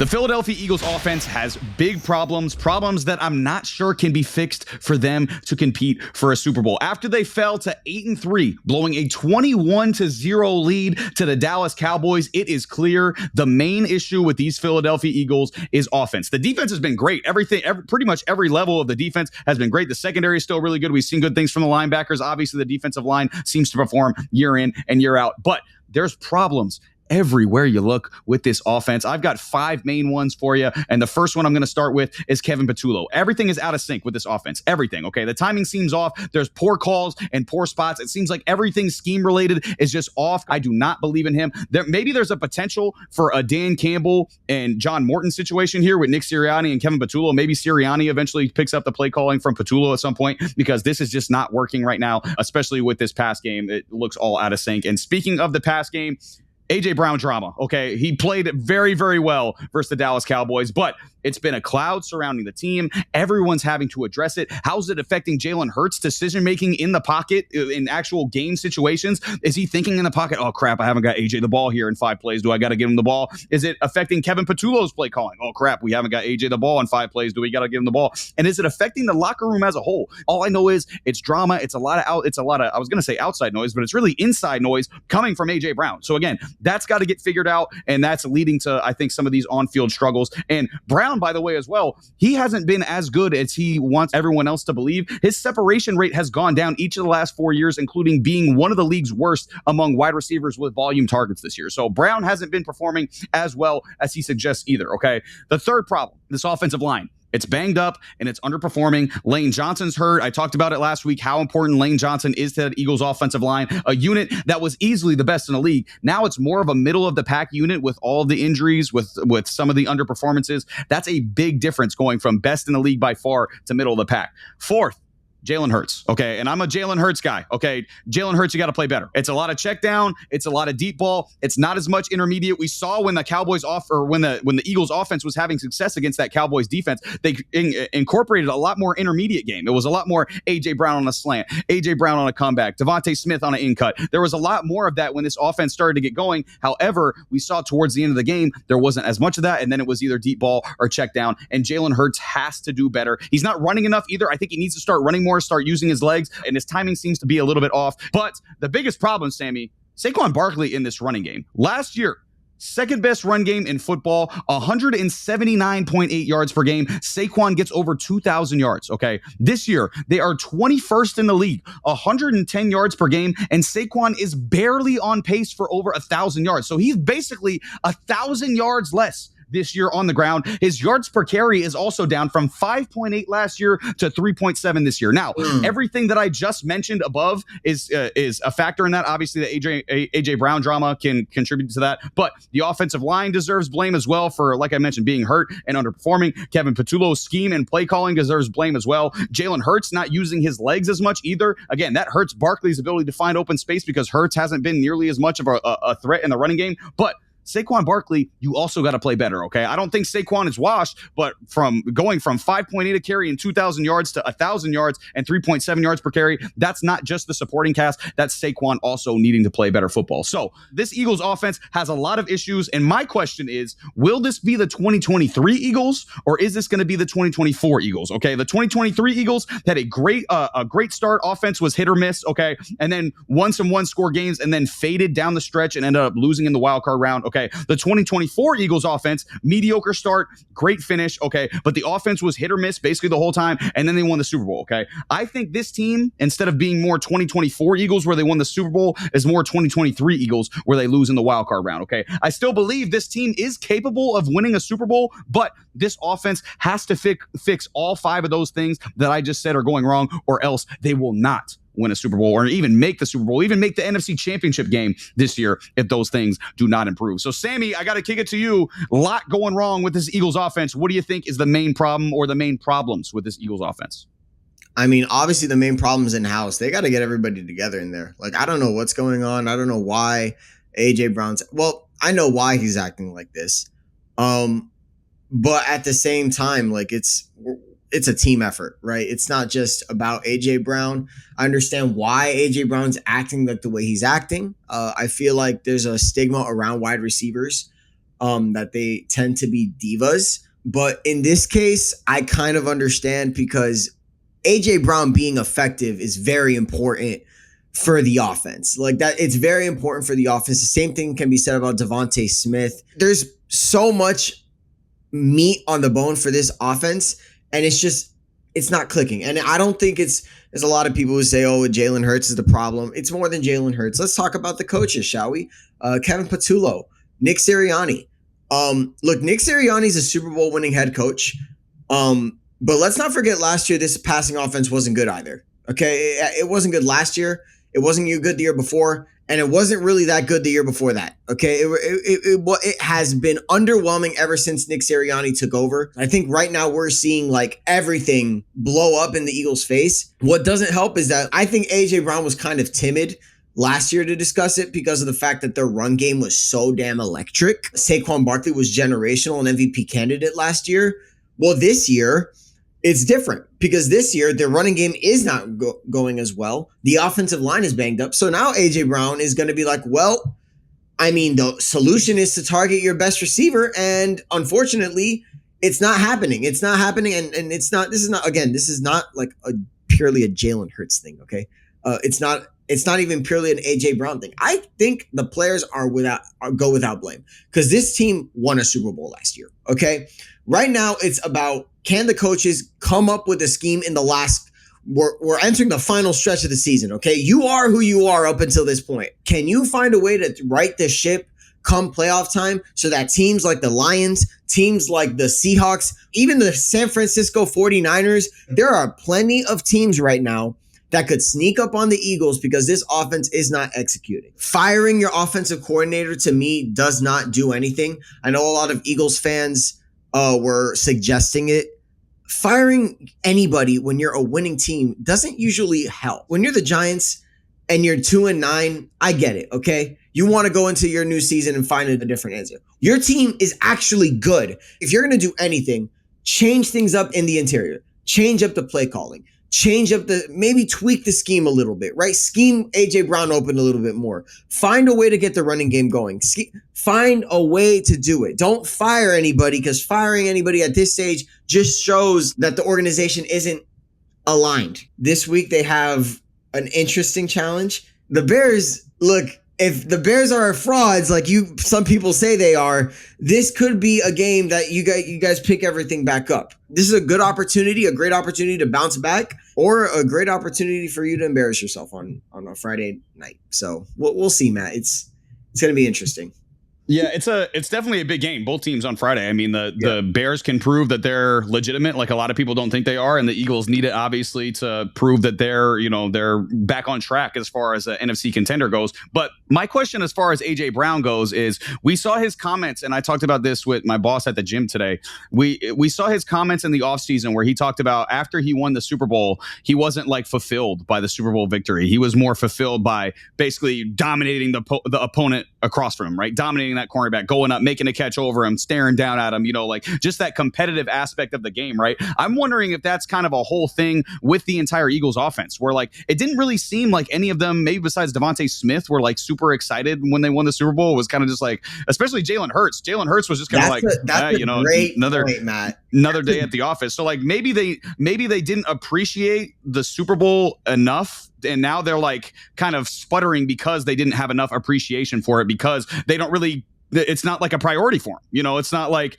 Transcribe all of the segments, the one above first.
The Philadelphia Eagles offense has big problems that I'm not sure can be fixed for them to compete for a Super Bowl. After they fell to 8-3, blowing a 21-0 lead to the Dallas Cowboys, it is clear the main issue with these Philadelphia Eagles is offense. The defense has been great. Pretty much every level of the defense has been great. The secondary is still really good. We've seen good things from the linebackers. Obviously, the defensive line seems to perform year in and year out, but there's problems everywhere you look with this offense. I've got 5 main ones for you. And the first one I'm going to start with is Kevin Patullo. Everything is out of sync with this offense. Everything. Okay. The timing seems off. There's poor calls and poor spots. It seems like everything scheme related is just off. I do not believe in him. Maybe there's a potential for a Dan Campbell and John Morton situation here with Nick Sirianni and Kevin Patullo. Maybe Sirianni eventually picks up the play calling from Patullo at some point, because this is just not working right now, especially with this pass game. It looks all out of sync. And speaking of the pass game, A.J. Brown drama, okay? He played very, very well versus the Dallas Cowboys, but it's been a cloud surrounding the team. Everyone's having to address it. How's it affecting Jalen Hurts' decision-making in the pocket in actual game situations? Is he thinking in the pocket, oh, crap, I haven't got A.J. the ball here in 5 plays. Do I got to give him the ball? Is it affecting Kevin Patullo's play calling? Oh, crap, we haven't got A.J. the ball in 5 plays. Do we got to give him the ball? And is it affecting the locker room as a whole? All I know is it's drama. It's a lot of I was going to say outside noise, but it's really inside noise coming from A.J. Brown. So again, that's got to get figured out, and that's leading to, I think, some of these on-field struggles. And Brown, by the way, as well, he hasn't been as good as he wants everyone else to believe. His separation rate has gone down each of the last 4 years, including being one of the league's worst among wide receivers with volume targets this year. So Brown hasn't been performing as well as he suggests either, okay? The third problem, this offensive line. It's banged up and it's underperforming. Lane Johnson's hurt. I talked about it last week, how important Lane Johnson is to that Eagles offensive line, a unit that was easily the best in the league. Now it's more of a middle of the pack unit with all of the injuries, with some of the underperformances. That's a big difference going from best in the league by far to middle of the pack. Fourth, Jalen Hurts, okay? And I'm a Jalen Hurts guy, okay? Jalen Hurts, you got to play better. It's a lot of check down. It's a lot of deep ball. It's not as much intermediate. We saw when the Cowboys when the Eagles offense was having success against that Cowboys defense, they incorporated a lot more intermediate game. It was a lot more A.J. Brown on a slant, A.J. Brown on a comeback, Devontae Smith on an in-cut. There was a lot more of that when this offense started to get going. However, we saw towards the end of the game, there wasn't as much of that, and then it was either deep ball or check down, and Jalen Hurts has to do better. He's not running enough either. I think he needs to start running more, start using his legs, and his timing seems to be a little bit off. But the biggest problem, Sammy, Saquon Barkley in this running game. Last year, second best run game in football, 179.8 yards per game. Saquon gets over 2,000 yards, okay? This year, they are 21st in the league, 110 yards per game, and Saquon is barely on pace for over 1,000 yards. So he's basically 1,000 yards less this year on the ground. His yards per carry is also down from 5.8 last year to 3.7 this year. Now, everything that I just mentioned above is a factor in that. Obviously, the AJ Brown drama can contribute to that, but the offensive line deserves blame as well for, like I mentioned, being hurt and underperforming. Kevin Patullo's scheme and play calling deserves blame as well. Jalen Hurts not using his legs as much either. Again, that hurts Barkley's ability to find open space because Hurts hasn't been nearly as much of a threat in the running game. But Saquon Barkley, you also got to play better, okay? I don't think Saquon is washed, but from going from 5.8 a carry and 2,000 yards to 1,000 yards and 3.7 yards per carry, that's not just the supporting cast. That's Saquon also needing to play better football. So this Eagles offense has a lot of issues, and my question is, will this be the 2023 Eagles, or is this going to be the 2024 Eagles, okay? The 2023 Eagles had a great start. Offense was hit or miss, okay? And then won some one-score games and then faded down the stretch and ended up losing in the wild card round, okay? The 2024 Eagles offense, mediocre start, great finish, okay? But the offense was hit or miss basically the whole time, and then they won the Super Bowl, okay? I think this team, instead of being more 2024 Eagles where they won the Super Bowl, is more 2023 Eagles where they lose in the wild card round, okay? I still believe this team is capable of winning a Super Bowl, but this offense has to fix all 5 of those things that I just said are going wrong, or else they will not win a Super Bowl or even make the Super Bowl, even make the NFC Championship game this year if those things do not improve. So, Sammy, I got to kick it to you. A lot going wrong with this Eagles offense. What do you think is the main problem or the main problems with this Eagles offense? I mean, obviously the main problem is in-house. They got to get everybody together in there. Like, I don't know what's going on. I don't know why A.J. Brown's... Well, I know why he's acting like this. But at the same time, like, it's a team effort, right? It's not just about A.J. Brown. I understand why A.J. Brown's acting like the way he's acting. I feel like there's a stigma around wide receivers that they tend to be divas. But in this case, I kind of understand because AJ Brown being effective is very important for the offense. Like that, it's very important for the offense. The same thing can be said about Devontae Smith. There's so much meat on the bone for this offense, and it's not clicking. And I don't think there's a lot of people who say, oh, Jalen Hurts is the problem. It's more than Jalen Hurts. Let's talk about the coaches, shall we? Kevin Patullo, Nick Sirianni. Look, Nick Sirianni's a Super Bowl winning head coach. But let's not forget last year, this passing offense wasn't good either. Okay. It wasn't good last year. It wasn't good the year before. And it wasn't really that good the year before that. Okay. It has been underwhelming ever since Nick Sirianni took over. I think right now we're seeing like everything blow up in the Eagles' face. What doesn't help is that I think AJ Brown was kind of timid last year to discuss it because of the fact that their run game was so damn electric. Saquon Barkley was generational and MVP candidate last year. Well, this year, it's different because this year their running game is not going as well. The offensive line is banged up. So now AJ Brown is going to be like, well, I mean, the solution is to target your best receiver. And unfortunately, it's not happening. It's not happening. And this is not like purely a Jalen Hurts thing. Okay. It's not even purely an AJ Brown thing. I think the players go without blame because this team won a Super Bowl last year. Okay. Right now, it's about can the coaches come up with a scheme in the last. We're entering the final stretch of the season. Okay. You are who you are up until this point. Can you find a way to right the ship come playoff time so that teams like the Lions, teams like the Seahawks, even the San Francisco 49ers, there are plenty of teams right now that could sneak up on the Eagles because this offense is not executing. Firing your offensive coordinator, to me, does not do anything. I know a lot of Eagles fans were suggesting it. Firing anybody when you're a winning team doesn't usually help. When you're the Giants and you're 2-9, I get it, okay? You want to go into your new season and find a different answer. Your team is actually good. If you're going to do anything, change things up in the interior. Change up the play calling. Maybe tweak the scheme a little bit, right? Scheme AJ Brown open a little bit more. Find a way to get the running game going. Find a way to do it. Don't fire anybody because firing anybody at this stage just shows that the organization isn't aligned. This week they have an interesting challenge. The Bears, look, if the Bears are frauds, like some people say they are, this could be a game that you guys pick everything back up. This is a great opportunity to bounce back, or a great opportunity for you to embarrass yourself on a Friday night. So we'll see, Matt. It's going to be interesting. Yeah, it's definitely a big game. Both teams on Friday. I mean, the Bears can prove that they're legitimate, like a lot of people don't think they are, and the Eagles need it obviously to prove that they're back on track as far as the NFC contender goes. But my question as far as AJ Brown goes is, we saw his comments, and I talked about this with my boss at the gym today. We saw his comments in the offseason where he talked about after he won the Super Bowl, he wasn't like fulfilled by the Super Bowl victory. He was more fulfilled by basically dominating the opponent across from him, right? Dominating that cornerback, going up, making a catch over him, staring down at him, like just that competitive aspect of the game, right? I'm wondering if that's kind of a whole thing with the entire Eagles offense, where like it didn't really seem like any of them, maybe besides Devontae Smith, were like super excited when they won the Super Bowl. It was kind of just like, especially Jalen Hurts. Jalen Hurts was just kind of like, great point, Matt. Another day at the office. So like maybe they didn't appreciate the Super Bowl enough, and now they're like kind of sputtering because they didn't have enough appreciation for it, because they don't really, it's not like a priority for them. It's not like,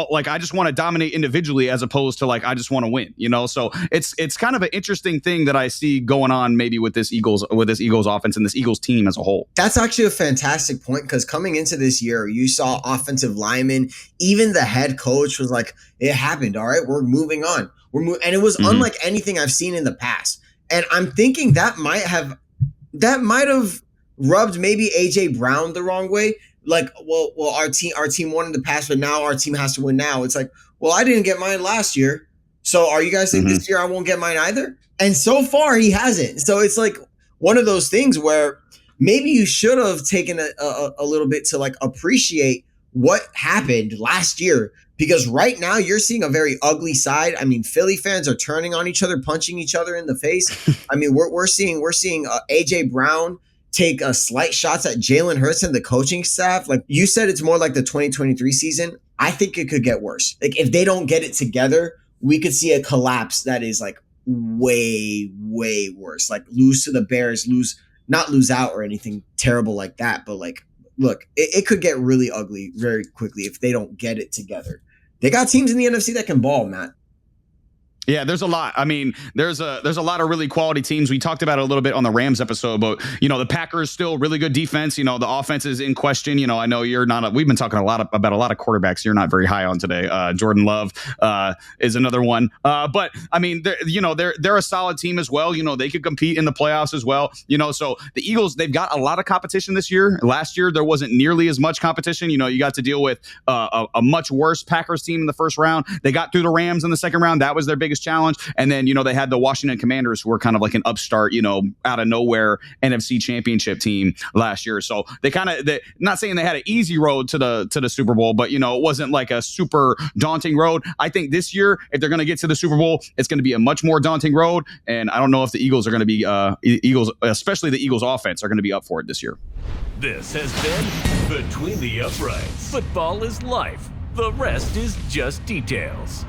like I just want to dominate individually as opposed to like I just want to win, so it's kind of an interesting thing that I see going on maybe with this Eagles offense and this Eagles team as a whole. That's actually a fantastic point, because coming into this year, you saw offensive linemen, even the head coach was like, it happened. All right, we're moving on. And it was unlike anything I've seen in the past. And I'm thinking that might have rubbed maybe AJ Brown the wrong way. Like, well, our team won in the past, but now our team has to win now. It's like, well, I didn't get mine last year, so are you guys saying this year I won't get mine either? And so far he hasn't. So it's like one of those things where maybe you should have taken a little bit to like appreciate what happened last year, because right now you're seeing a very ugly side. I mean, Philly fans are turning on each other, punching each other in the face. I mean, we're seeing AJ Brown take slight shots at Jalen Hurts and the coaching staff. Like you said, it's more like the 2023 season. I think it could get worse. Like if they don't get it together, we could see a collapse that is like way, way worse. Like lose to the Bears, not lose out or anything terrible like that. But like, look, it could get really ugly very quickly if they don't get it together. They got teams in the NFC that can ball, Matt. Yeah, there's a lot. I mean, there's a lot of really quality teams. We talked about it a little bit on the Rams episode, but the Packers still really good defense. The offense is in question. I know you're not. We've been talking about a lot of quarterbacks you're not very high on today. Jordan Love is another one. But I mean, they're a solid team as well. They could compete in the playoffs as well. So the Eagles, they've got a lot of competition this year. Last year there wasn't nearly as much competition. You got to deal with a much worse Packers team in the first round. They got through the Rams in the second round. That was their biggest challenge. And then, they had the Washington Commanders, who were kind of like an upstart, out of nowhere NFC championship team last year. So they not saying they had an easy road to the Super Bowl, but, it wasn't like a super daunting road. I think this year, if they're going to get to the Super Bowl, it's going to be a much more daunting road. And I don't know if the Eagles are going to be, especially the Eagles offense, are going to be up for it this year. This has been Between the Uprights. Football is life. The rest is just details.